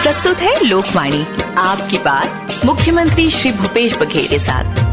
प्रस्तुत है लोकवाणी, आपकी बात मुख्यमंत्री श्री भूपेश बघेल के साथ।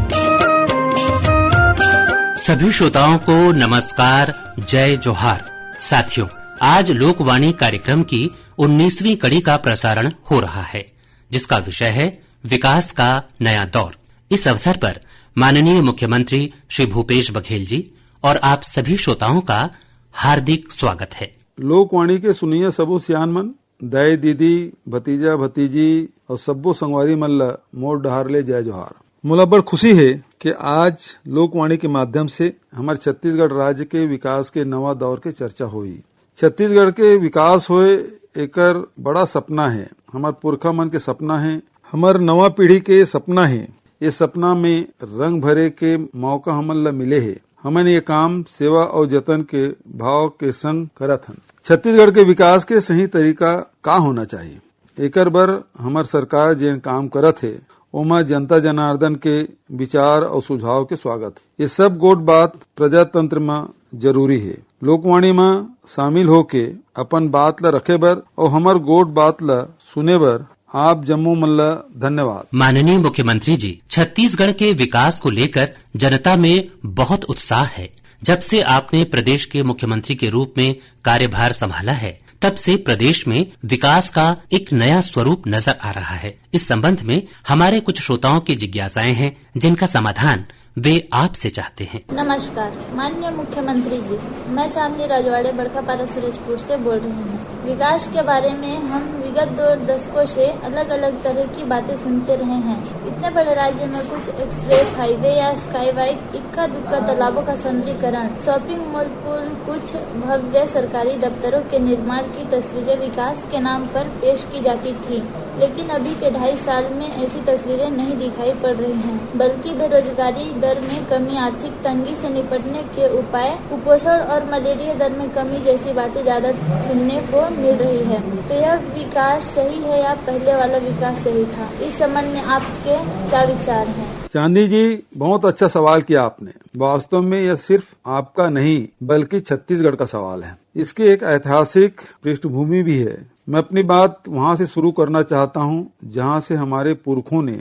सभी श्रोताओं को नमस्कार, जय जोहार। साथियों, आज लोकवाणी कार्यक्रम की 19वीं कड़ी का प्रसारण हो रहा है, जिसका विषय है विकास का नया दौर। इस अवसर पर माननीय मुख्यमंत्री श्री भूपेश बघेल जी और आप सभी श्रोताओं का हार्दिक स्वागत है। लोकवाणी के सुनिए सबो सियान मन, दाई दीदी, भतीजा भतीजी और सब्बो संगवारी मल्ला मोर डहार ले जय जोहार। मोला बड़ खुशी है कि आज लोकवाणी के माध्यम से हमारे छत्तीसगढ़ राज्य के विकास के नवा दौर के चर्चा हुई। छत्तीसगढ़ के विकास होए एकर बड़ा सपना है, हमार पुरखा मन के सपना है, हमार नवा पीढ़ी के सपना है। ये सपना में रंग भरे के मौका हमन ला मिले है। हमन ये काम सेवा और जतन के भाव के संग करत हन। छत्तीसगढ़ के विकास के सही तरीका का होना चाहिए, एकर बर हमार सरकार जेन काम करत है ओमा जनता जनार्दन के विचार और सुझाव के स्वागत है। ये सब गोट बात प्रजातंत्र में जरूरी है। लोकवाणी में शामिल होके अपन बात ला रखे बर और हमार गोट बात ला सुने बर आप जम्मू मल्ला धन्यवाद। माननीय मुख्यमंत्री जी, छत्तीसगढ़ के विकास को लेकर जनता में बहुत उत्साह है। जब से आपने प्रदेश के मुख्यमंत्री के रूप में कार्यभार संभाला है, तब से प्रदेश में विकास का एक नया स्वरूप नजर आ रहा है। इस संबंध में हमारे कुछ श्रोताओं की जिज्ञासाएं हैं, जिनका समाधान वे आपसे चाहते हैं। नमस्कार माननीय मुख्यमंत्री जी, मैं चांदनी राजवाड़े बड़कापारा सूरजपुर से बोल रही हूँ। विकास के बारे में हम विगत 2 दशकों से अलग अलग तरह की बातें सुनते रहे हैं। इतने बड़े राज्य में कुछ एक्सप्रेस हाईवे या स्काईवे, इक्का दुक्का तालाबों का सौंदर्यीकरण, शॉपिंग मॉल, पुल, कुछ भव्य सरकारी दफ्तरों के निर्माण की तस्वीरें विकास के नाम पर पेश की जाती थी। लेकिन अभी के 2.5 साल में ऐसी तस्वीरें नहीं दिखाई पड़ रही हैं, बल्कि बेरोजगारी दर में कमी, आर्थिक तंगी से निपटने के उपाय, कुपोषण और मलेरिया दर में कमी जैसी बातें ज्यादा सुनने को मिल रही है। तो यह विकास सही है या पहले वाला विकास सही था? इस संबंध में आपके क्या विचार हैं? चांदी जी, बहुत अच्छा सवाल किया आपने। वास्तव में यह सिर्फ आपका नहीं बल्कि छत्तीसगढ़ का सवाल है। इसकी एक ऐतिहासिक पृष्ठभूमि भी है। मैं अपनी बात वहाँ से शुरू करना चाहता हूँ जहाँ से हमारे पुरखों ने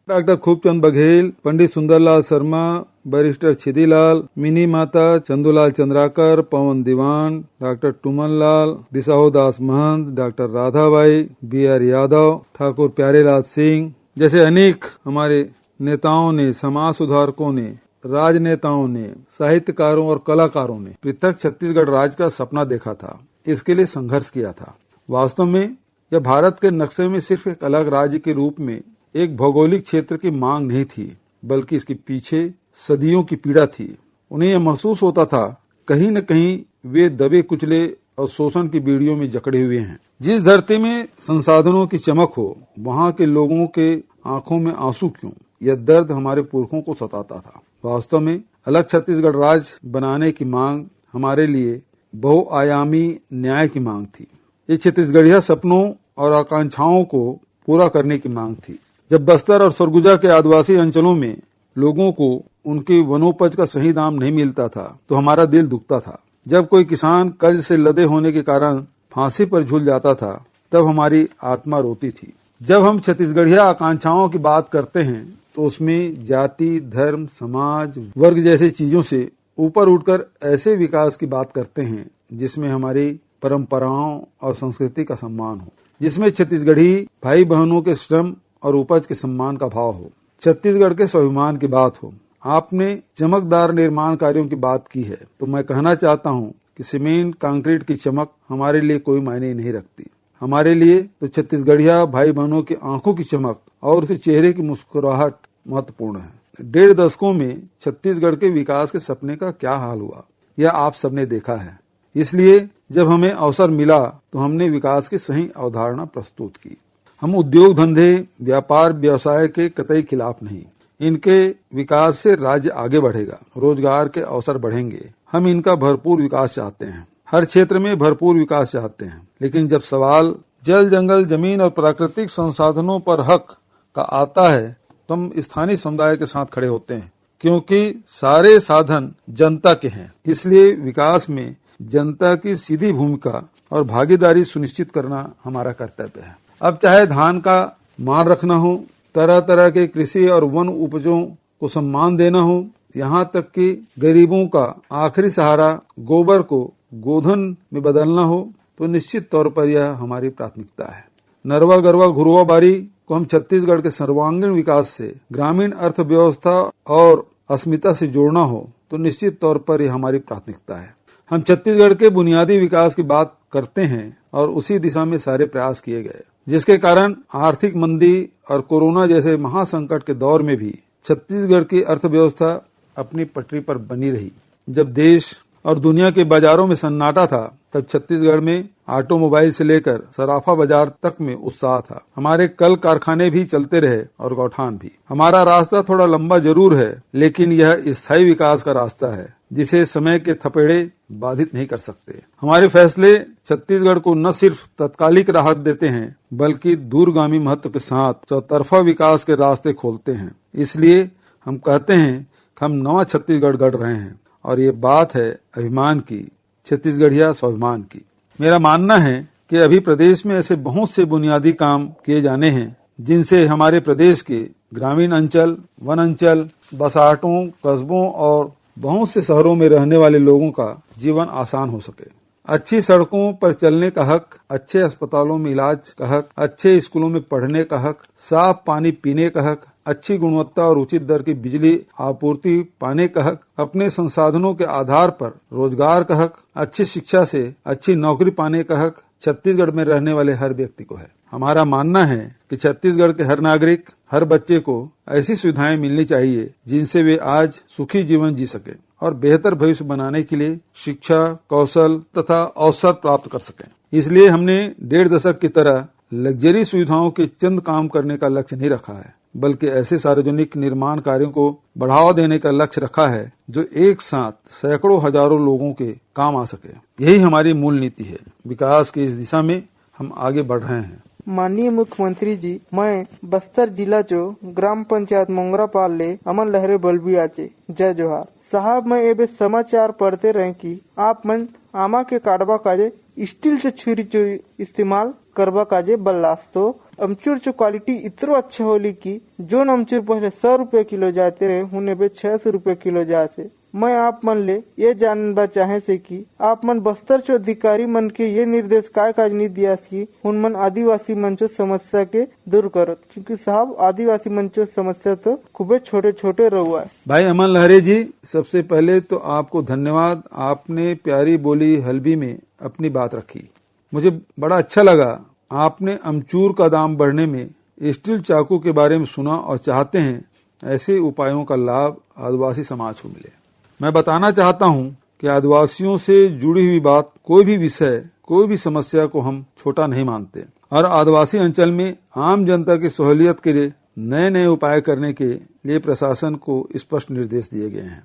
doctor Khubchand Baghel, Pandit Sundarlal Sharma, barrister छिदीलाल, mini माता चंदूलाल चंद्राकर, पवन दीवान, डॉक्टर टुमनलाल, बिसाहुदास महंत, डॉक्टर राधाबाई, BR यादव, ठाकुर प्यारेलाल सिंह जैसे अनेक हमारे नेताओं ने, समाज सुधारकों ने, राजनेताओं ने, साहित्यकारों और कलाकारों ने पृथक छत्तीसगढ़ राज्य का सपना देखा था, इसके लिए संघर्ष किया था। वास्तव में यह भारत के नक्शे में सिर्फ एक अलग राज्य के रूप में एक भौगोलिक क्षेत्र की मांग नहीं थी, बल्कि इसके पीछे सदियों की पीड़ा थी। उन्हें यह महसूस होता था कहीं न कहीं वे दबे कुचले और शोषण की बीड़ियों में जकड़े हुए हैं। जिस धरती में संसाधनों की चमक हो, वहाँ के लोगों के आंखों में आंसू क्यों? यह दर्द हमारे पुरखों को सताता था। वास्तव में अलग छत्तीसगढ़ राज्य बनाने की मांग हमारे लिए बहुआयामी न्याय की मांग थी। ये छत्तीसगढ़िया सपनों और आकांक्षाओं को पूरा करने की मांग थी। जब बस्तर और सरगुजा के आदिवासी अंचलों में लोगों को उनके वनोपज का सही दाम नहीं मिलता था तो हमारा दिल दुखता था। जब कोई किसान कर्ज से लदे होने के कारण फांसी पर झूल जाता था, तब हमारी आत्मा रोती थी। जब हम छत्तीसगढ़िया आकांक्षाओं की बात करते हैं तो उसमें जाति, धर्म, समाज, वर्ग जैसी चीजों से ऊपर उठकर ऐसे विकास की बात करते हैं जिसमें हमारी परंपराओं और संस्कृति का सम्मान हो, जिसमें छत्तीसगढ़ी भाई बहनों के श्रम और उपज के सम्मान का भाव हो, छत्तीसगढ़ के स्वाभिमान की बात हो। आपने चमकदार निर्माण कार्यों की बात की है, तो मैं कहना चाहता हूँ कि सीमेंट कंक्रीट की चमक हमारे लिए कोई मायने नहीं रखती। हमारे लिए तो छत्तीसगढ़िया भाई बहनों की आंखों की चमक और उसके चेहरे की मुस्कुराहट महत्वपूर्ण है। 1.5 दशकों में छत्तीसगढ़ के विकास के सपने का क्या हाल हुआ, यह आप सबने देखा है। इसलिए जब हमें अवसर मिला तो हमने विकास की सही अवधारणा प्रस्तुत की। हम उद्योग धंधे, व्यापार, व्यवसाय के कतई खिलाफ नहीं। इनके विकास से राज्य आगे बढ़ेगा, रोजगार के अवसर बढ़ेंगे। हम इनका भरपूर विकास चाहते हैं, हर क्षेत्र में भरपूर विकास चाहते हैं। लेकिन जब सवाल जल, जंगल, जमीन और प्राकृतिक संसाधनों पर हक का आता है तो हम स्थानीय समुदाय के साथ खड़े होते हैं, क्योंकि सारे साधन जनता के हैं। इसलिए विकास में जनता की सीधी भूमिका और भागीदारी सुनिश्चित करना हमारा कर्तव्य है। अब चाहे धान का मान रखना हो, तरह तरह के कृषि और वन उपजों को सम्मान देना हो, यहाँ तक कि गरीबों का आखिरी सहारा गोबर को गोधन में बदलना हो, तो निश्चित तौर पर यह हमारी प्राथमिकता है। नरवा गरवा घुरवा बारी को हम छत्तीसगढ़ के सर्वांगीण विकास से ग्रामीण अर्थव्यवस्था और अस्मिता से जोड़ना हो, तो निश्चित तौर पर यह हमारी प्राथमिकता है। हम छत्तीसगढ़ के बुनियादी विकास की बात करते हैं और उसी दिशा में सारे प्रयास किए गए, जिसके कारण आर्थिक मंदी और कोरोना जैसे महासंकट के दौर में भी छत्तीसगढ़ की अर्थव्यवस्था अपनी पटरी पर बनी रही। जब देश और दुनिया के बाजारों में सन्नाटा था, तब छत्तीसगढ़ में ऑटोमोबाइल से लेकर सराफा बाजार तक में उत्साह था। हमारे कल कारखाने भी चलते रहे और गौठान भी। हमारा रास्ता थोड़ा लंबा जरूर है, लेकिन यह स्थायी विकास का रास्ता है, जिसे समय के थपेड़े बाधित नहीं कर सकते। हमारे फैसले छत्तीसगढ़ को न सिर्फ तत्कालिक राहत देते हैं, बल्कि दूरगामी महत्व के साथ चौतरफा विकास के रास्ते खोलते हैं। इसलिए हम कहते हैं कि हम नवा छत्तीसगढ़ गढ़ रहे हैं, और ये बात है अभिमान की, छत्तीसगढ़िया स्वाभिमान की। मेरा मानना है कि अभी प्रदेश में ऐसे बहुत से बुनियादी काम किए जाने हैं, जिनसे हमारे प्रदेश के ग्रामीण अंचल, वन अंचल, बसाहटों, कस्बों और बहुत से शहरों में रहने वाले लोगों का जीवन आसान हो सके। अच्छी सड़कों पर चलने का हक, अच्छे अस्पतालों में इलाज का हक, अच्छे स्कूलों में पढ़ने का हक, साफ पानी पीने का हक, अच्छी गुणवत्ता और उचित दर की बिजली आपूर्ति पाने का हक, अपने संसाधनों के आधार पर रोजगार का हक, अच्छी शिक्षा से अच्छी नौकरी पाने का हक छत्तीसगढ़ में रहने वाले हर व्यक्ति को है। हमारा मानना है कि छत्तीसगढ़ के हर नागरिक, हर बच्चे को ऐसी सुविधाएं मिलनी चाहिए जिनसे वे आज सुखी जीवन जी सके और बेहतर भविष्य बनाने के लिए शिक्षा, कौशल तथा अवसर प्राप्त कर सकें। इसलिए हमने 1.5 दशक की तरह लग्जरी सुविधाओं के चंद काम करने का लक्ष्य नहीं रखा है, बल्कि ऐसे सार्वजनिक निर्माण कार्यों को बढ़ावा देने का लक्ष्य रखा है जो एक साथ सैकड़ों हजारों लोगों के काम आ सके। यही हमारी मूल नीति है। विकास की इस दिशा में हम आगे बढ़ रहे हैं। माननीय मुख्यमंत्री जी, मैं बस्तर जिला जो ग्राम पंचायत मोंगरापाल ले अमन लहरे बलबी आचे। जय जोहार साहब। मैं एबे समाचार पढ़ते रहे कि आप मन आमा के काटबा काजे स्टील से छुरी जो इस्तेमाल करबा काजे बल्लास, तो अमचूर जो क्वालिटी इतरो अच्छा होली कि जो अमचूर पहले 100 रुपए किलो जाते रहे हुने बे 600 रुपए किलो जाते। मैं आप मन ले ये जानबा चाहे से कि आप मन बस्तर चो अधिकारी मन के ये निर्देश काय काज नहीं दिया कि उन मन आदिवासी मंचो समस्या के दूर करत, क्योंकि साहब आदिवासी मंचो समस्या तो खूबे छोटे छोटे रहुआ है। भाई अमन लहरे जी, सबसे पहले तो आपको धन्यवाद। आपने प्यारी बोली हल्बी में अपनी बात रखी, मुझे बड़ा अच्छा लगा। आपने अमचूर का दाम बढ़ने में स्टील चाकू के बारे में सुना और चाहते हैं ऐसे उपायों का लाभ आदिवासी समाज को मिले। मैं बताना चाहता हूं कि आदिवासियों से जुड़ी हुई बात, कोई भी विषय, कोई भी समस्या को हम छोटा नहीं मानते, और आदिवासी अंचल में आम जनता की सहूलियत के लिए नए नए उपाय करने के लिए प्रशासन को स्पष्ट निर्देश दिए गए हैं।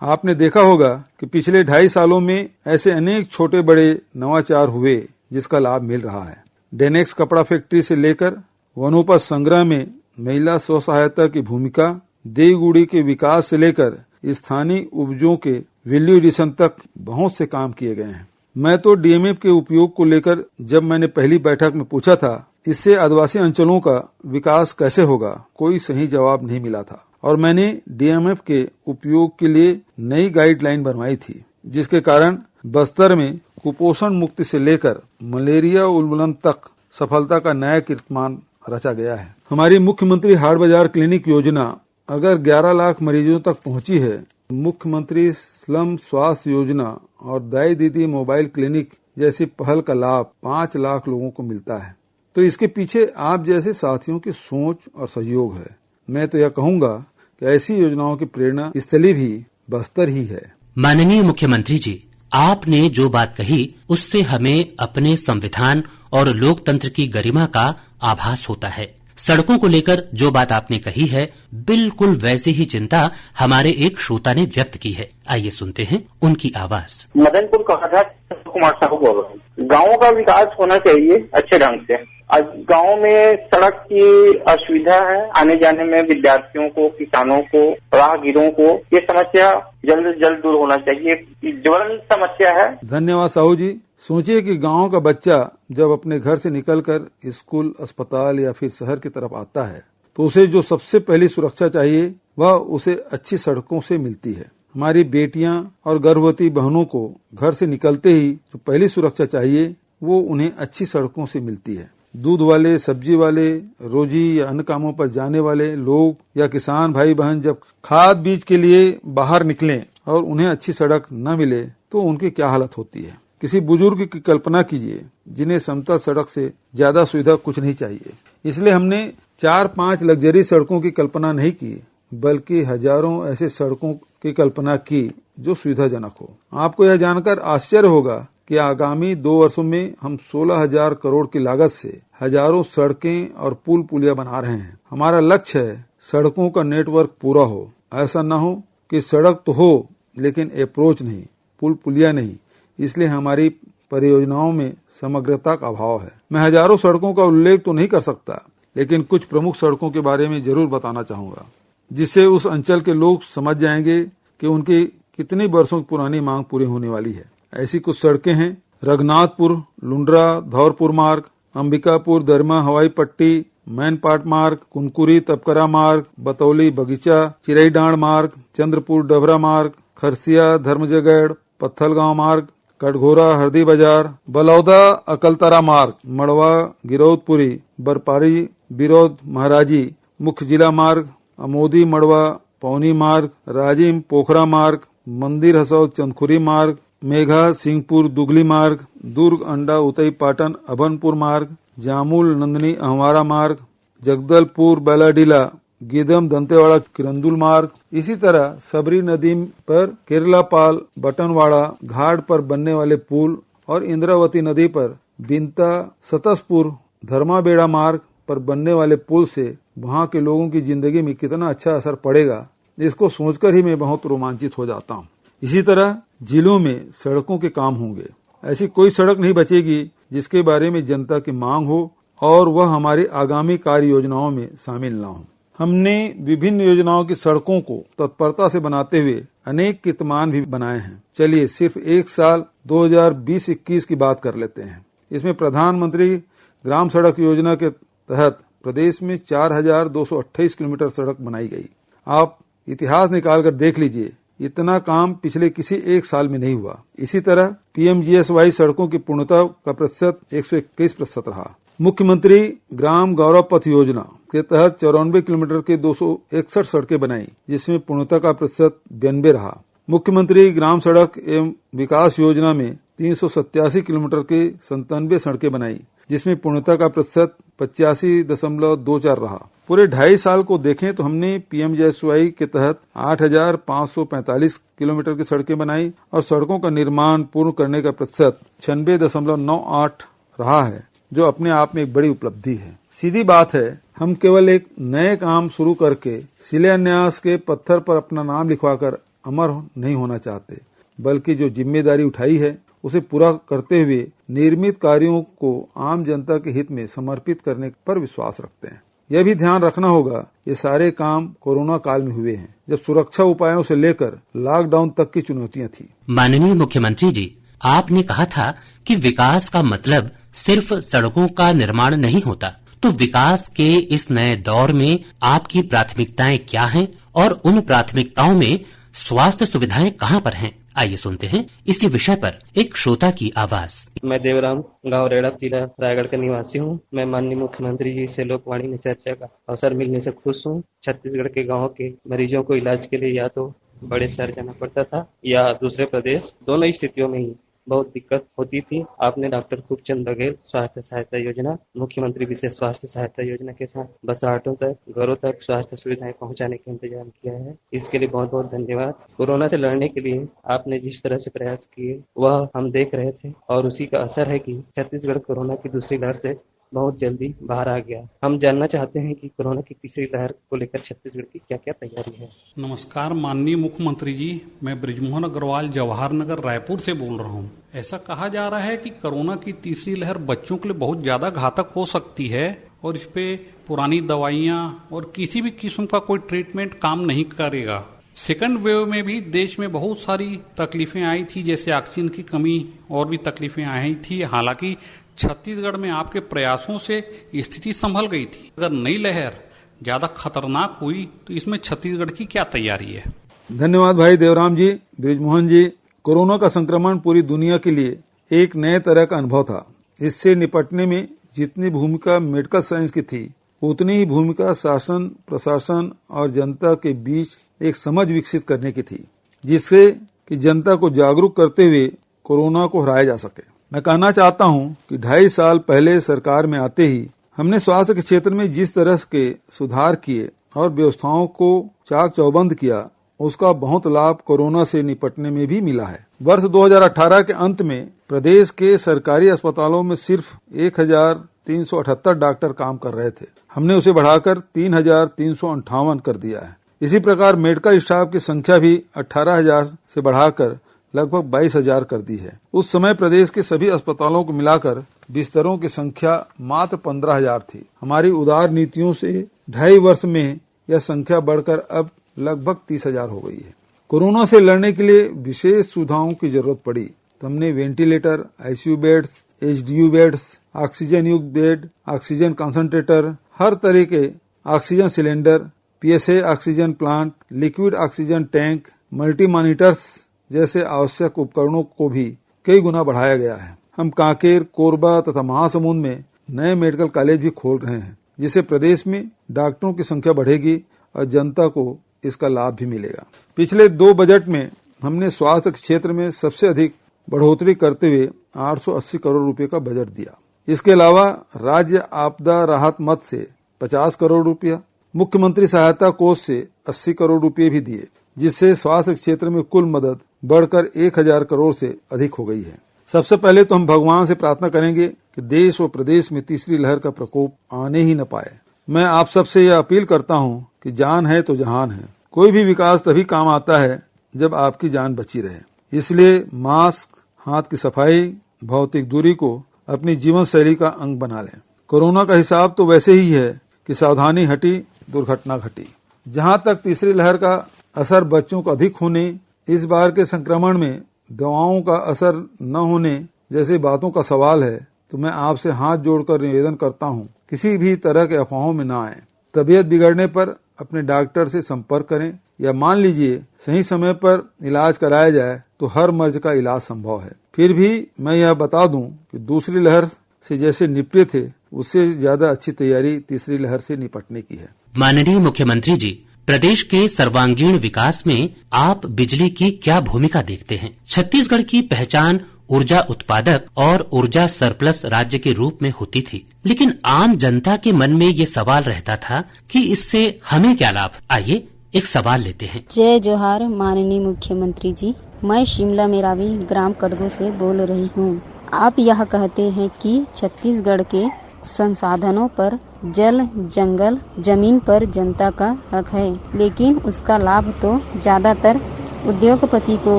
आपने देखा होगा कि पिछले 2.5 सालों में ऐसे अनेक छोटे बड़े नवाचार हुए जिसका लाभ मिल रहा है। डेनेक्स कपड़ा फैक्ट्री से लेकर वनोपज संग्रह में महिला स्व सहायता की भूमिका, देवगुड़ी के विकास से लेकर स्थानीय उपजों के वैल्यू एडिशन तक बहुत से काम किए गए हैं। मैं तो डीएमएफ के उपयोग को लेकर जब मैंने पहली बैठक में पूछा था इससे आदिवासी अंचलों का विकास कैसे होगा, कोई सही जवाब नहीं मिला था, और मैंने डीएमएफ के उपयोग के लिए नई गाइडलाइन बनवाई थी, जिसके कारण बस्तर में कुपोषण मुक्ति से लेकर मलेरिया उन्मूलन तक सफलता का नया कीर्तिमान रचा गया है। हमारी मुख्यमंत्री हाट बाजार क्लिनिक योजना अगर 11 लाख मरीजों तक पहुंची है, मुख्यमंत्री स्लम स्वास्थ्य योजना और दाई दीदी मोबाइल क्लिनिक जैसी पहल का लाभ 5 लाख लोगों को मिलता है, तो इसके पीछे आप जैसे साथियों की सोच और सहयोग है। मैं तो यह कहूंगा कि ऐसी योजनाओं की प्रेरणा स्थली भी बस्तर ही है। माननीय मुख्यमंत्री जी, आपने जो बात कही उससे हमें अपने संविधान और लोकतंत्र की गरिमा का आभास होता है। सड़कों को लेकर जो बात आपने कही है, बिल्कुल वैसे ही चिंता हमारे एक श्रोता ने व्यक्त की है। आइए सुनते हैं उनकी आवाज। मदनपुर कहा कुमार साहू बोल रहा हूँ। गाँव का विकास होना चाहिए अच्छे ढंग से। आज गांव में सड़क की असुविधा है, आने जाने में विद्यार्थियों को, किसानों को, राहगीरों को ये समस्या जल्द से जल्द दूर होना चाहिए। ज्वलंत समस्या है। धन्यवाद साहू जी। सोचिए कि गांव का बच्चा जब अपने घर से निकलकर स्कूल, अस्पताल या फिर शहर की तरफ आता है तो उसे जो सबसे पहली सुरक्षा चाहिए वह उसे अच्छी सड़कों से मिलती है। हमारी बेटियां और गर्भवती बहनों को घर से निकलते ही जो पहली सुरक्षा चाहिए वो उन्हें अच्छी सड़कों से मिलती है। दूध वाले, सब्जी वाले, रोजी या अन्य कामों पर जाने वाले लोग या किसान भाई बहन जब खाद बीज के लिए बाहर निकलें और उन्हें अच्छी सड़क न मिले तो उनकी क्या हालत होती है। किसी बुजुर्ग की कल्पना कीजिए जिन्हें समतल सड़क से ज्यादा सुविधा कुछ नहीं चाहिए। इसलिए हमने 4-5 लग्जरी सड़कों की कल्पना नहीं की, बल्कि हजारों ऐसे सड़कों की कल्पना की जो सुविधाजनक हो। आपको यह जानकर आश्चर्य होगा कि आगामी 2 वर्षों में हम 16,000 करोड़ की लागत से हजारों सड़कें और पुल पुलिया बना रहे हैं। हमारा लक्ष्य है सड़कों का नेटवर्क पूरा हो। ऐसा न हो कि सड़क तो हो लेकिन अप्रोच नहीं, पुल पुलिया नहीं। इसलिए हमारी परियोजनाओं में समग्रता का अभाव है। मैं हजारों सड़कों का उल्लेख तो नहीं कर सकता, लेकिन कुछ प्रमुख सड़कों के बारे में जरूर बताना चाहूंगा, जिससे उस अंचल के लोग समझ जाएंगे कि उनकी कितनी वर्षों की पुरानी मांग पूरी होने वाली है। ऐसी कुछ सड़कें हैं: रघुनाथपुर लुंड्रा धौरपुर मार्ग, अंबिकापुर दरमा हवाई पट्टी, मैनपाट मार्ग, कुनकुरी तपकरा मार्ग, बतौली बगीचा चिरईडांड मार्ग, चंद्रपुर डबरा मार्ग, खरसिया धर्मजयगढ़ पत्थलगांव मार्ग, कटघोरा हरदी बाजार, बलौदा अकलतरा मार्ग, मड़वा गिरौदपुरी, बरपारी बिरौद महाराजी मुख्य जिला मार्ग, अमोदी मड़वा पौनी मार्ग, राजिम पोखरा मार्ग, मंदिर हसौद चंदखुरी मार्ग, मेघा सिंहपुर दुगली मार्ग, दुर्ग अंडा उतई पाटन अभनपुर मार्ग, जामुल नंदनी अहवारा मार्ग, जगदलपुर बैलाडीला गीदम दंतेवाड़ा किरंदुल मार्ग। इसी तरह सबरी नदी पर केरलापाल बटनवाड़ा घाट पर बनने वाले पुल और इंद्रावती नदी पर बिंता सतसपुर धर्माबेड़ा मार्ग पर बनने वाले पुल से वहां के लोगों की जिंदगी में कितना अच्छा असर पड़ेगा, इसको सोचकर ही मैं बहुत रोमांचित हो जाता हूँ। इसी तरह जिलों में सड़कों के काम होंगे। ऐसी कोई सड़क नहीं बचेगी जिसके बारे में जनता की मांग हो और वह हमारी आगामी कार्य योजनाओं में शामिल न हो। हमने विभिन्न योजनाओं की सड़कों को तत्परता से बनाते हुए अनेक कीर्तिमान भी बनाए हैं। चलिए सिर्फ एक साल 2020-21 की बात कर लेते हैं। इसमें प्रधानमंत्री ग्राम सड़क योजना के तहत प्रदेश में 4,228 किलोमीटर सड़क बनाई गई। आप इतिहास निकाल कर देख लीजिए, इतना काम पिछले किसी एक साल में नहीं हुआ। इसी तरह PMGSY सड़कों की पूर्णता का प्रतिशत 121% रहा। मुख्यमंत्री ग्राम गौरव पथ योजना के तहत 94 किलोमीटर के 261 सड़कें बनाई, जिसमें पूर्णता का प्रतिशत 92 रहा। मुख्यमंत्री ग्राम सड़क एवं विकास योजना में 387 किलोमीटर के 97 सड़कें बनाई, जिसमें पूर्णता का प्रतिशत 85.24 रहा। पूरे 2.5 साल को देखें तो हमने PMGSY के तहत 8,545 किलोमीटर की सड़कें बनाई और सड़कों का निर्माण पूर्ण करने का प्रतिशत 96.98 रहा है, जो अपने आप में एक बड़ी उपलब्धि है। सीधी बात है, हम केवल एक नए काम शुरू करके शिलान्यास के पत्थर पर अपना नाम लिखवाकर अमर नहीं होना चाहते, बल्कि जो जिम्मेदारी उठाई है उसे पूरा करते हुए निर्मित कार्यों को आम जनता के हित में समर्पित करने पर विश्वास रखते हैं। यह भी ध्यान रखना होगा, ये सारे काम कोरोना काल में हुए हैं, जब सुरक्षा उपायों से लेकर लॉकडाउन तक की चुनौतियां थी। माननीय मुख्यमंत्री जी, आपने कहा था कि विकास का मतलब सिर्फ सड़कों का निर्माण नहीं होता, तो विकास के इस नए दौर में आपकी प्राथमिकताएं क्या हैं और उन प्राथमिकताओं में स्वास्थ्य सुविधाएं कहां पर हैं? आइए सुनते हैं इसी विषय पर एक श्रोता की आवाज। मैं देवराम, गांव रेड़ा, जिला रायगढ़ का निवासी हूं। मैं माननीय मुख्यमंत्री जी से लोकवाणी में चर्चा का अवसर मिलने से खुश हूं। छत्तीसगढ़ के गाँव के मरीजों को इलाज के लिए या तो बड़े शहर जाना पड़ता था या दूसरे प्रदेश, दोनों स्थितियों में ही बहुत दिक्कत होती थी। आपने डॉक्टर खूबचंद बघेल स्वास्थ्य सहायता योजना, मुख्यमंत्री विशेष स्वास्थ्य सहायता योजना के साथ बसाहटों तक, घरों तक स्वास्थ्य सुविधाएं पहुंचाने का इंतजाम किया है। इसके लिए बहुत बहुत धन्यवाद। कोरोना से लड़ने के लिए आपने जिस तरह से प्रयास किए वह हम देख रहे थे और उसी का असर है कि छत्तीसगढ़ कोरोना की दूसरी लहर से बहुत जल्दी बाहर आ गया। हम जानना चाहते हैं कि कोरोना की तीसरी लहर को लेकर छत्तीसगढ़ की क्या क्या तैयारी है। नमस्कार माननीय मुख्यमंत्री जी, मैं बृजमोहन अग्रवाल जवाहर नगर रायपुर से बोल रहा हूँ। ऐसा कहा जा रहा है कि कोरोना की तीसरी लहर बच्चों के लिए बहुत ज्यादा घातक हो सकती है और इस पे पुरानी दवाइयाँ और किसी भी किस्म का कोई ट्रीटमेंट काम नहीं करेगा। सेकंड वेव में भी देश में बहुत सारी तकलीफें आई थी, जैसे ऑक्सीजन की कमी और भी तकलीफें आई थी। हालांकि छत्तीसगढ़ में आपके प्रयासों से स्थिति संभल गई थी। अगर नई लहर ज्यादा खतरनाक हुई तो इसमें छत्तीसगढ़ की क्या तैयारी है? धन्यवाद भाई देवराम जी, बृजमोहन जी। कोरोना का संक्रमण पूरी दुनिया के लिए एक नए तरह का अनुभव था। इससे निपटने में जितनी भूमिका मेडिकल साइंस की थी, उतनी ही भूमिका शासन, प्रशासन और जनता के बीच एक समझ विकसित करने की थी, जिससे कि जनता को जागरूक करते हुए कोरोना को हराया जा सके। मैं कहना चाहता हूं कि 2.5 साल पहले सरकार में आते ही हमने स्वास्थ्य के क्षेत्र में जिस तरह के सुधार किए और व्यवस्थाओं को चाक चौबंद किया, उसका बहुत लाभ कोरोना से निपटने में भी मिला है। वर्ष 2018 के अंत में प्रदेश के सरकारी अस्पतालों में सिर्फ 1378 डॉक्टर काम कर रहे थे। हमने उसे बढ़ाकर 3358 कर दिया है। इसी प्रकार मेडिकल स्टाफ की संख्या भी 18,000 से बढ़ाकर लगभग 22,000 कर दी है। उस समय प्रदेश के सभी अस्पतालों को मिलाकर बिस्तरों की संख्या मात्र 15,000 थी। हमारी उदार नीतियों से 2.5 वर्ष में यह संख्या बढ़कर अब लगभग 30,000 हो गई है। कोरोना से लड़ने के लिए विशेष सुविधाओं की जरूरत पड़ी तो हमने ventilator, ICU beds, HDU beds, oxygen युक्त बेड, ऑक्सीजन कंसंट्रेटर, हर तरह के oxygen cylinder, PSA oxygen plant, liquid oxygen tank, multi monitors जैसे आवश्यक उपकरणों को भी कई गुना बढ़ाया गया है। हम कांकेर, कोरबा तथा महासमुंद में नए मेडिकल कॉलेज भी खोल रहे हैं, जिससे प्रदेश में डॉक्टरों की संख्या बढ़ेगी और जनता को इसका लाभ भी मिलेगा। पिछले 2 बजट में हमने स्वास्थ्य के क्षेत्र में सबसे अधिक बढ़ोतरी करते हुए 880 करोड़ रुपए का बजट दिया। इसके अलावा राज्य आपदा राहत मद से 50 करोड़ रुपया, मुख्यमंत्री सहायता कोष से 80 करोड़ रुपए भी दिए, जिससे स्वास्थ्य क्षेत्र में कुल मदद बढ़कर 1000 करोड़ से अधिक हो गई है। सबसे पहले तो हम भगवान से प्रार्थना करेंगे कि देश और प्रदेश में तीसरी लहर का प्रकोप आने ही न पाए। मैं आप सबसे यह अपील करता हूं कि जान है तो जहान है। कोई भी विकास तभी काम आता है जब आपकी जान बची रहे। इसलिए मास्क, हाथ की सफाई, भौतिक दूरी को अपनी जीवन शैली का अंग बना लें। कोरोना का हिसाब तो वैसे ही है कि सावधानी हटी, दुर्घटना घटी। जहां तक तीसरी लहर का असर बच्चों को अधिक होने, इस बार के संक्रमण में दवाओं का असर न होने जैसे बातों का सवाल है, तो मैं आपसे हाथ जोड़कर निवेदन करता हूं, किसी भी तरह के अफवाहों में न आए। तबीयत बिगड़ने पर अपने डॉक्टर से संपर्क करें, या मान लीजिए सही समय पर इलाज कराया जाए तो हर मर्ज का इलाज संभव है। फिर भी मैं यह बता दूं कि दूसरी लहर से जैसे निपटे थे, उससे ज्यादा अच्छी तैयारी तीसरी लहर से निपटने की है। माननीय मुख्यमंत्री जी, प्रदेश के सर्वांगीण विकास में आप बिजली की क्या भूमिका देखते हैं? छत्तीसगढ़ की पहचान ऊर्जा उत्पादक और ऊर्जा सरप्लस राज्य के रूप में होती थी, लेकिन आम जनता के मन में ये सवाल रहता था कि इससे हमें क्या लाभ। आइए एक सवाल लेते हैं। जय जोहार माननीय मुख्यमंत्री जी, मैं शिमला मेरावी ग्राम कड़गो से बोल रही हूँ। आप यह कहते हैं कि छत्तीसगढ़ के संसाधनों पर जल, जंगल, जमीन पर जनता का हक है, लेकिन उसका लाभ तो ज्यादातर उद्योगपति को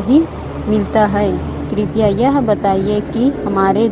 ही मिलता है। कृपया यह बताइए कि हमारे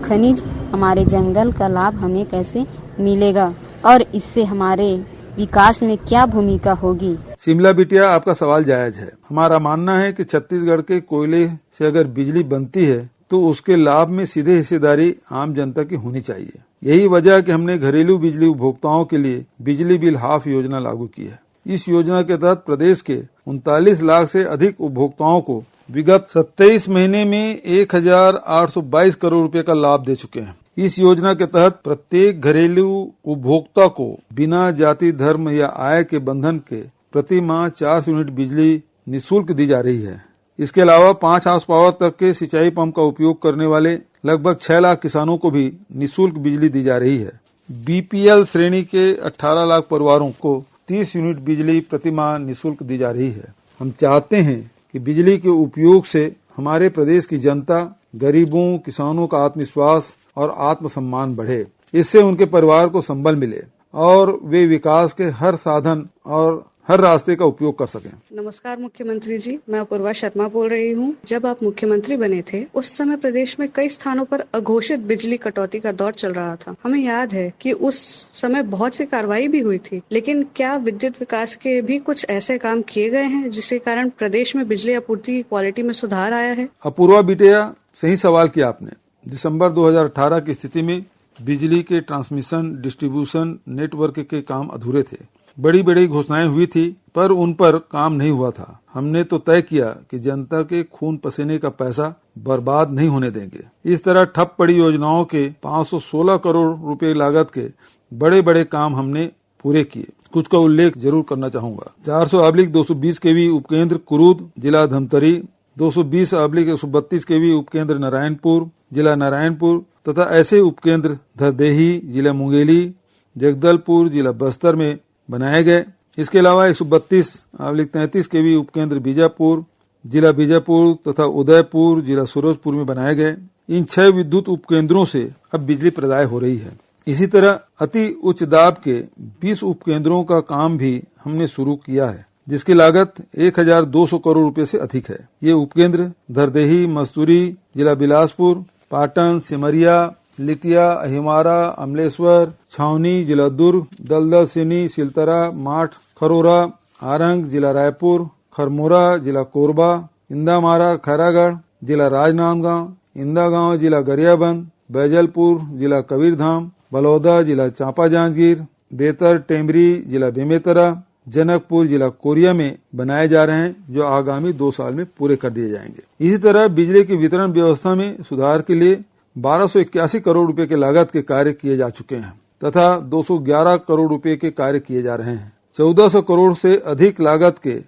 खनिज, हमारे जंगल का लाभ हमें कैसे मिलेगा और इससे हमारे विकास में क्या भूमिका होगी? शिमला बिटिया, आपका सवाल जायज है। हमारा मानना है कि छत्तीसगढ़ के कोयले से अगर बिजली बनती है तो उसके लाभ में सीधे हिस्सेदारी आम जनता की होनी चाहिए। यही वजह है कि हमने घरेलू बिजली उपभोक्ताओं के लिए बिजली बिल हाफ योजना लागू की है। इस योजना के तहत प्रदेश के 39 लाख से अधिक उपभोक्ताओं को विगत 27 महीने में 1822 करोड़ रुपए का लाभ दे चुके हैं। इस योजना के तहत प्रत्येक घरेलू उपभोक्ता को बिना जाति, धर्म या आय के बंधन के प्रति माह 4 यूनिट बिजली निःशुल्क दी जा रही है। इसके अलावा 5 हाउस पावर तक के सिंचाई पंप का उपयोग करने वाले लगभग 6 लाख किसानों को भी निःशुल्क बिजली दी जा रही है। बीपीएल श्रेणी के 18 लाख परिवारों को 30 यूनिट बिजली प्रति माह निःशुल्क दी जा रही है। हम चाहते हैं कि बिजली के उपयोग से हमारे प्रदेश की जनता, गरीबों, किसानों का आत्मविश्वास और आत्मसम्मान बढ़े। इससे उनके परिवार को संबल मिले और वे विकास के हर साधन और हर रास्ते का उपयोग कर सकें। नमस्कार मुख्यमंत्री जी, मैं अपूर्वा शर्मा बोल रही हूँ। जब आप मुख्यमंत्री बने थे उस समय प्रदेश में कई स्थानों पर अघोषित बिजली कटौती का दौर चल रहा था। हमें याद है कि उस समय बहुत सी कार्रवाई भी हुई थी, लेकिन क्या विद्युत विकास के भी कुछ ऐसे काम किए गए हैं जिसके कारण प्रदेश में बिजली आपूर्ति की क्वालिटी में सुधार आया है? अपूर्वा बिटिया, सही सवाल किया आपने। दिसंबर 2018 की स्थिति में बिजली के ट्रांसमिशन डिस्ट्रीब्यूशन नेटवर्क के काम अधूरे थे। बड़ी बड़ी घोषणाएं हुई थी पर उन पर काम नहीं हुआ था। हमने तो तय किया कि जनता के खून पसीने का पैसा बर्बाद नहीं होने देंगे। इस तरह ठप पड़ी योजनाओं के 516 करोड़ रुपए लागत के बड़े बड़े काम हमने पूरे किए। कुछ का उल्लेख जरूर करना चाहूंगा। 400/220 केवी उपकेंद्र कुरूद जिला धमतरी, 220/132 केवी उपकेंद्र नारायणपुर जिला नारायणपुर तथा ऐसे उपकेंद्र धरदेही जिला मुंगेली, जगदलपुर जिला बस्तर में बनाए गए। इसके अलावा 132/33 केवी उपकेंद्र बीजापुर जिला बीजापुर तथा उदयपुर जिला सूरजपुर में बनाए गए। इन 6 विद्युत उपकेंद्रों से अब बिजली प्रदाय हो रही है। इसी तरह अति उच्च दाब के 20 उपकेंद्रों का काम भी हमने शुरू किया है, जिसकी लागत 1200 करोड़ रुपए से अधिक है। ये उपकेंद्र धरदेही मस्तूरी जिला बिलासपुर, पाटन, सिमरिया, लिटिया, अहिमारा, अमलेश्वर, छावनी जिला दुर्ग, दलदल सिनी, सिलतरा, माठ, खरोरा, आरंग जिला रायपुर, खरमोरा जिला कोरबा, इंदामारा खैरागढ़ जिला राजनांदगांव, इंदागांव जिला गरियाबंद, बैजलपुर जिला कबीरधाम, बलौदा जिला चांपा जांजगीर, बेतर टेमरी जिला बेमेतरा, जनकपुर जिला कोरिया में बनाए जा रहे हैं, जो आगामी 2 साल में पूरे कर दिए जाएंगे। इसी तरह बिजली की वितरण व्यवस्था में सुधार के लिए 1281 करोड़ रुपए के लागत के कार्य किए जा चुके हैं तथा 211 करोड़ रुपए के कार्य किए जा रहे हैं। 1400 करोड़ से अधिक लागत के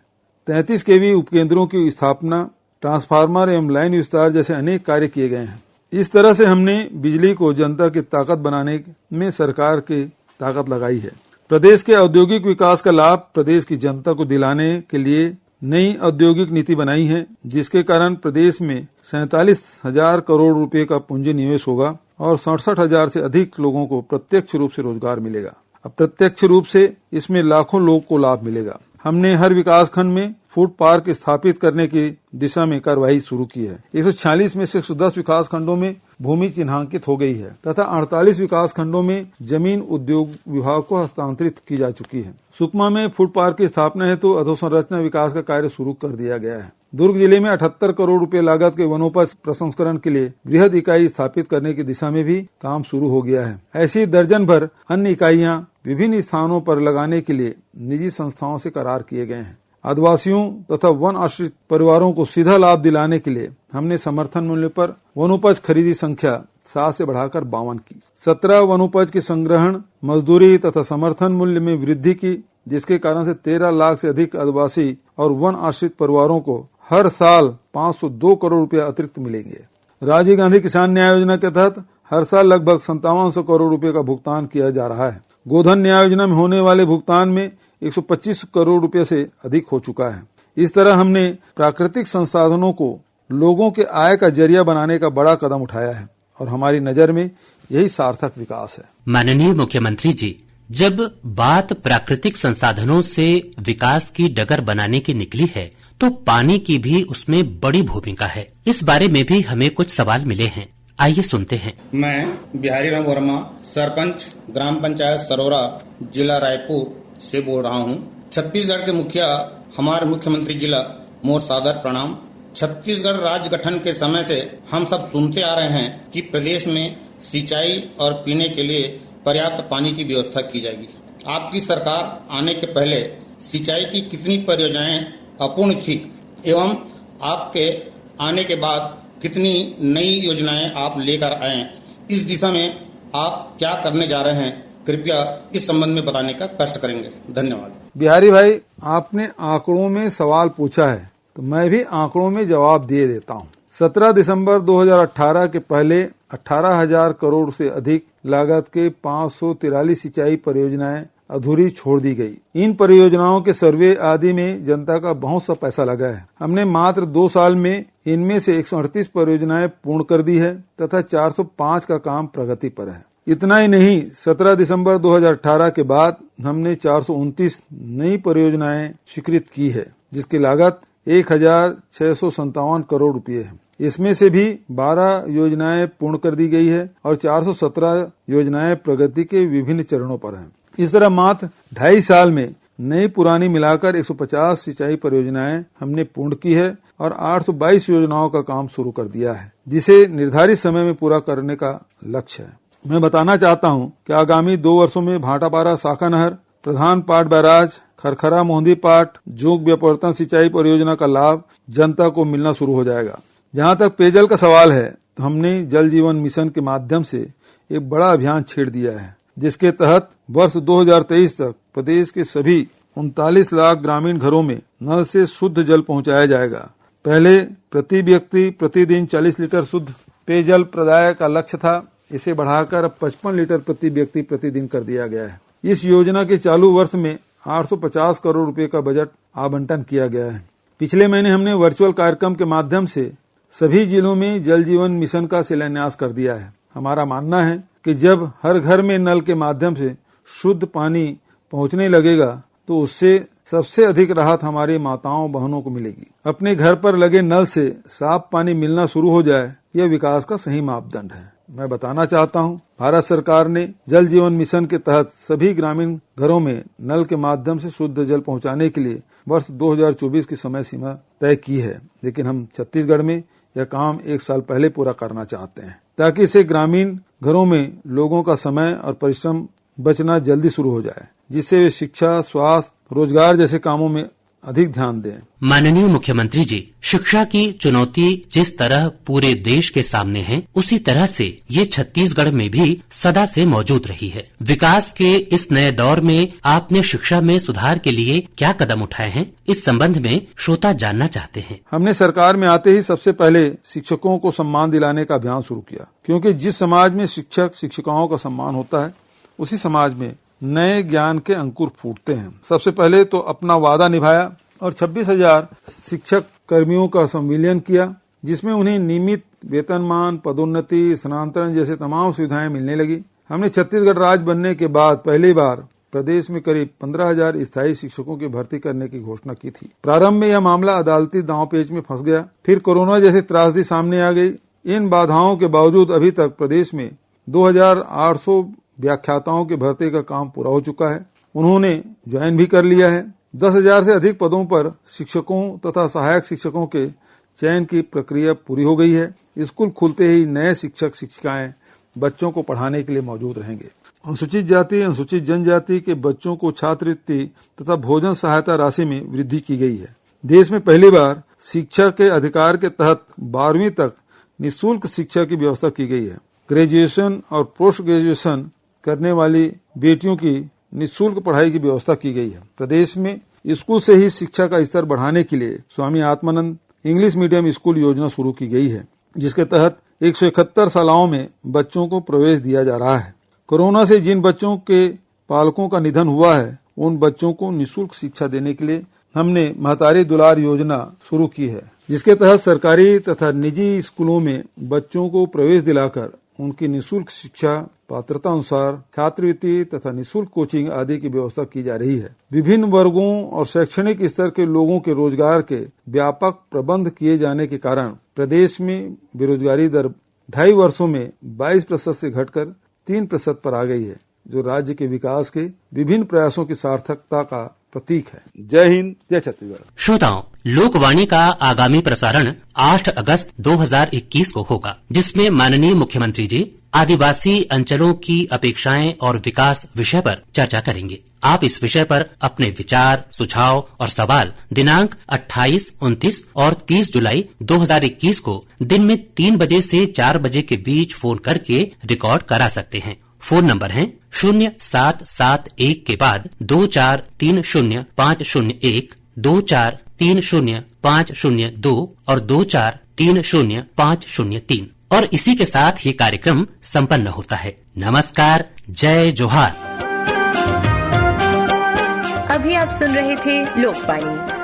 33 केवी उपकेंद्रों की स्थापना, ट्रांसफार्मर एवं लाइन विस्तार जैसे अनेक कार्य किए गए हैं। इस तरह से हमने बिजली को जनता की ताकत बनाने में सरकार की ताकत लगाई है। प्रदेश के औद्योगिक विकास का लाभ प्रदेश की जनता को दिलाने के लिए नई औद्योगिक नीति बनाई है, जिसके कारण प्रदेश में 47,000 करोड़ रुपए का पूंजी निवेश होगा और 67,000 से अधिक लोगों को प्रत्यक्ष रूप से रोजगार मिलेगा। अप्रत्यक्ष रूप से इसमें लाखों लोग को लाभ मिलेगा। हमने हर विकास खंड में फूड पार्क स्थापित करने की दिशा में कार्यवाही शुरू की है। 146 में से 110 विकास खंडों में भूमि चिन्हांकित हो गई है तथा 48 विकास खंडों में जमीन उद्योग विभाग को हस्तांतरित की जा चुकी है। सुकमा में फूड पार्क की स्थापना हेतु अधोसंरचना विकास का कार्य शुरू कर दिया गया है। दुर्ग जिले में 78 करोड़ रुपए लागत के वनोपज प्रसंस्करण के लिए बृहद इकाई स्थापित करने की दिशा में भी काम शुरू हो गया है। ऐसी दर्जन भर अन्य इकाइयां विभिन्न स्थानों पर लगाने के लिए निजी संस्थाओं से करार किए गए हैं। आदिवासियों तथा वन आश्रित परिवारों को सीधा लाभ दिलाने के लिए हमने समर्थन मूल्य पर वनोपज खरीदी संख्या 7 से बढ़ाकर 52 की। 17 वनोपज के संग्रहण, मजदूरी तथा समर्थन मूल्य में वृद्धि की, जिसके कारण से 13 लाख से अधिक आदिवासी और वन आश्रित परिवारों को हर साल 502 करोड़ रुपए अतिरिक्त मिलेंगे। राजीव गांधी किसान न्याय योजना के तहत हर साल लगभग 5700 करोड़ रुपए का भुगतान किया जा रहा है। गोधन न्याय योजना में होने वाले भुगतान में 125 करोड़ रुपए से अधिक हो चुका है। इस तरह हमने प्राकृतिक संसाधनों को लोगों के आय का जरिया बनाने का बड़ा कदम उठाया है और हमारी नजर में यही सार्थक विकास है। माननीय मुख्यमंत्री जी, जब बात प्राकृतिक संसाधनों से विकास की डगर बनाने की निकली है तो पानी की भी उसमें बड़ी भूमिका है। इस बारे में भी हमें कुछ सवाल मिले हैं, आइए सुनते हैं। मैं बिहारी राम वर्मा, सरपंच ग्राम पंचायत सरोरा जिला रायपुर से बोल रहा हूँ। छत्तीसगढ़ के मुखिया हमारे मुख्यमंत्री जिला मोर सादर प्रणाम। छत्तीसगढ़ राज्य गठन के समय से हम सब सुनते आ रहे हैं कि प्रदेश में सिंचाई और पीने के लिए पर्याप्त पानी की व्यवस्था की जाएगी। आपकी सरकार आने के पहले सिंचाई की कितनी परियोजनाएं अपूर्ण थी एवं आपके आने के बाद कितनी नई योजनाएं आप लेकर आए, इस दिशा में आप क्या करने जा रहे हैं, कृपया इस संबंध में बताने का कष्ट करेंगे। धन्यवाद। बिहारी भाई, आपने आंकड़ों में सवाल पूछा है तो मैं भी आंकड़ों में जवाब दे देता हूँ। 17 दिसंबर 2018 के पहले 18,000 करोड़ से अधिक लागत के 543 सिंचाई परियोजनाएं अधूरी छोड़ दी गई। इन परियोजनाओं के सर्वे आदि में जनता का बहुत सा पैसा लगा है। हमने मात्र 2 साल में इनमें से 138 परियोजनाएं पूर्ण कर दी है तथा 405 का काम प्रगति पर है। इतना ही नहीं, 17 दिसंबर 2018 के बाद हमने 429 नई परियोजनाएं स्वीकृत की है, जिसकी लागत 1657 करोड़ रुपए है। इसमें से भी 12 योजनाएं पूर्ण कर दी गई है और 417 योजनाएं प्रगति के विभिन्न चरणों पर हैं। इस तरह मात्र 2.5 साल में नई पुरानी मिलाकर 150 सिंचाई परियोजनाएं हमने पूर्ण की है और 822 योजनाओं का काम शुरू कर दिया है, जिसे निर्धारित समय में पूरा करने का लक्ष्य है। मैं बताना चाहता हूं कि आगामी 2 वर्षों में भाटापारा शाखा नहर, प्रधान पाट बैराज, खरखरा मोहंदी पाट, जोग व्यापवर्तन सिंचाई परियोजना का लाभ जनता को मिलना शुरू हो जाएगा। जहां तक पेयजल का सवाल है, तो हमने जल जीवन मिशन के माध्यम से एक बड़ा अभियान छेड़ दिया है, जिसके तहत वर्ष 2023 तक प्रदेश के सभी 39 लाख ग्रामीण घरों में नल से शुद्ध जल पहुंचाया जाएगा। पहले प्रति व्यक्ति प्रतिदिन 40 लीटर शुद्ध पेयजल प्रदाय का लक्ष्य था, इसे बढ़ाकर 55 लीटर प्रति व्यक्ति प्रतिदिन कर दिया गया है। इस योजना के चालू वर्ष में 850 करोड़ रुपए का बजट आवंटन किया गया है। पिछले महीने हमने वर्चुअल कार्यक्रम के माध्यम से सभी जिलों में जल जीवन मिशन का शिलान्यास कर दिया है। हमारा मानना है कि जब हर घर में नल के माध्यम से शुद्ध पानी पहुंचने लगेगा तो उससे सबसे अधिक राहत हमारी माताओं बहनों को मिलेगी। अपने घर पर लगे नल से साफ पानी मिलना शुरू हो जाए, यह विकास का सही मापदंड है। मैं बताना चाहता हूं, भारत सरकार ने जल जीवन मिशन के तहत सभी ग्रामीण घरों में नल के माध्यम से शुद्ध जल पहुंचाने के लिए वर्ष 2024 की समय सीमा तय की है, लेकिन हम छत्तीसगढ़ में यह काम 1 साल पहले पूरा करना चाहते हैं, ताकि इसे ग्रामीण घरों में लोगों का समय और परिश्रम बचना जल्दी शुरू हो जाए, जिससे वे शिक्षा, स्वास्थ्य, रोजगार जैसे कामों में अधिक ध्यान दें। माननीय मुख्यमंत्री जी, शिक्षा की चुनौती जिस तरह पूरे देश के सामने है, उसी तरह से ये छत्तीसगढ़ में भी सदा से मौजूद रही है। विकास के इस नए दौर में आपने शिक्षा में सुधार के लिए क्या कदम उठाए हैं, इस संबंध में श्रोता जानना चाहते हैं। हमने सरकार में आते ही सबसे पहले शिक्षकों को सम्मान दिलाने का अभियान शुरू किया, क्योंकि जिस समाज में शिक्षक शिक्षिकाओं का सम्मान होता है, उसी समाज में नए ज्ञान के अंकुर फूटते हैं। सबसे पहले तो अपना वादा निभाया और 26,000 शिक्षक कर्मियों का संविलियन किया, जिसमें उन्हें नियमित वेतनमान, पदोन्नति, स्थानांतरण जैसे तमाम सुविधाएं मिलने लगी। हमने छत्तीसगढ़ राज्य बनने के बाद पहली बार प्रदेश में करीब 15,000 स्थायी शिक्षकों की भर्ती करने की घोषणा की थी। प्रारंभ में यह मामला अदालती दांवपेच में फंस गया, फिर कोरोना जैसी त्रासदी सामने आ गई। इन बाधाओं के बावजूद अभी तक प्रदेश में 2,800 व्याख्याताओं की भर्ती का काम पूरा हो चुका है। उन्होंने ज्वाइन भी कर लिया है। 10,000 से अधिक पदों पर शिक्षकों तथा सहायक शिक्षकों के चयन की प्रक्रिया पूरी हो गई है। स्कूल खुलते ही नए शिक्षक शिक्षिकाएं बच्चों को पढ़ाने के लिए मौजूद रहेंगे। अनुसूचित जाति, अनुसूचित जनजाति के बच्चों को छात्रवृत्ति तथा भोजन सहायता राशि में वृद्धि की गई है। देश में पहली बार शिक्षा के अधिकार के तहत 12वीं तक निःशुल्क शिक्षा की व्यवस्था की गई है। ग्रेजुएशन और पोस्ट ग्रेजुएशन करने वाली बेटियों की निःशुल्क पढ़ाई की व्यवस्था की गई है। प्रदेश में स्कूल से ही शिक्षा का स्तर बढ़ाने के लिए Swami Atmanand English medium school योजना शुरू की गई है, जिसके तहत 171 शालाओं में बच्चों को प्रवेश दिया जा रहा है। कोरोना से जिन बच्चों के पालकों का निधन हुआ है, उन बच्चों को निःशुल्क शिक्षा देने के लिए हमने महतारी दुलार योजना शुरू की है, जिसके तहत सरकारी तथा निजी स्कूलों में बच्चों को प्रवेश दिलाकर उनकी निःशुल्क शिक्षा, पात्रता अनुसार छात्रवृत्ति तथा निःशुल्क कोचिंग आदि की व्यवस्था की जा रही है। विभिन्न वर्गों और शैक्षणिक स्तर के लोगों के रोजगार के व्यापक प्रबंध किए जाने के कारण प्रदेश में बेरोजगारी दर 2.5 वर्षों में 22% से घटकर 3% पर आ गई है, जो राज्य के विकास के विभिन्न प्रयासों की सार्थकता का प्रतीक है। जय हिंद, जय छत्तीसगढ़। श्रोताओं, लोकवाणी का आगामी प्रसारण 8 अगस्त 2021 को होगा, जिसमें माननीय मुख्यमंत्री जी आदिवासी अंचलों की अपेक्षाएं और विकास विषय पर चर्चा करेंगे। आप इस विषय पर अपने विचार, सुझाव और सवाल दिनांक 28, 29 और 30 जुलाई 2021 को दिन में 3 बजे से 4 बजे के बीच फोन करके रिकॉर्ड करा सकते हैं। फोन नंबर है 0771 के बाद 2430-501, 2430-502 और 2430-503 और इसी के साथ ये कार्यक्रम संपन्न होता है। नमस्कार, जय जोहार। अभी आप सुन रहे थे लोकवाणी,